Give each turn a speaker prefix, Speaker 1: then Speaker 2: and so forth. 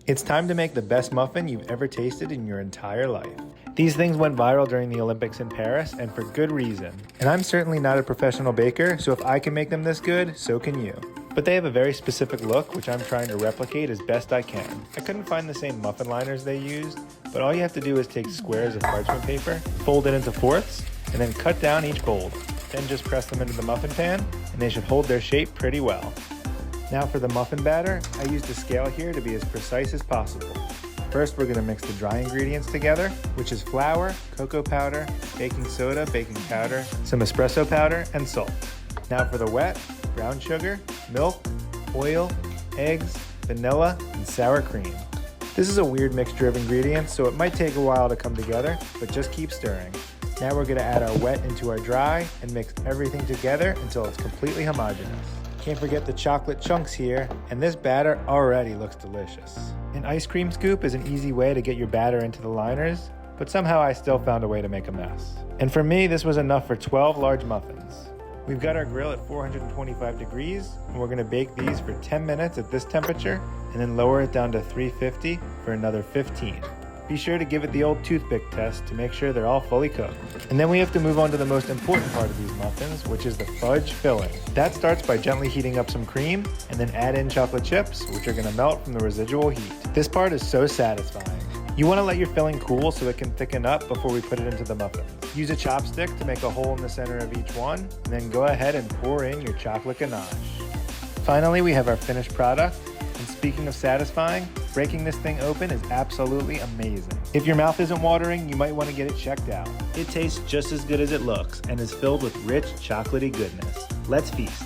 Speaker 1: It's time to make the best muffin you've ever tasted in your entire life. These things went viral during the Olympics in Paris, and for good reason. And I'm certainly not a professional baker, so if I can make them this good, so can you. But they have a very specific look, which I'm trying to replicate as best I can. I couldn't find the same muffin liners they used, but all you have to do is take squares of parchment paper, fold it into fourths, and then cut down each fold. Then just press them into the muffin pan, and they should hold their shape pretty well. Now for the muffin batter, I used a scale here to be as precise as possible. First, we're going to mix the dry ingredients together, which is flour, cocoa powder, baking soda, baking powder, some espresso powder, and salt. Now for the wet, brown sugar, milk, oil, eggs, vanilla, and sour cream. This is a weird mixture of ingredients, so it might take a while to come together, but just keep stirring. Now we're going to add our wet into our dry and mix everything together until it's completely homogeneous. Can't forget the chocolate chunks here, and this batter already looks delicious. An ice cream scoop is an easy way to get your batter into the liners, but somehow I still found a way to make a mess. And for me, this was enough for 12 large muffins. We've got our grill at 425 degrees, and we're gonna bake these for 10 minutes at this temperature, and then lower it down to 350 for another 15. Be sure to give it the old toothpick test to make sure they're all fully cooked. And then we have to move on to the most important part of these muffins, which is the fudge filling. That starts by gently heating up some cream, and then add in chocolate chips, which are gonna melt from the residual heat. This part is so satisfying. You wanna let your filling cool so it can thicken up before we put it into the muffins. Use a chopstick to make a hole in the center of each one, and then go ahead and pour in your chocolate ganache. Finally, we have our finished product. And speaking of satisfying, breaking this thing open is absolutely amazing. If your mouth isn't watering, you might want to get it checked out. It tastes just as good as it looks and is filled with rich, chocolatey goodness. Let's feast.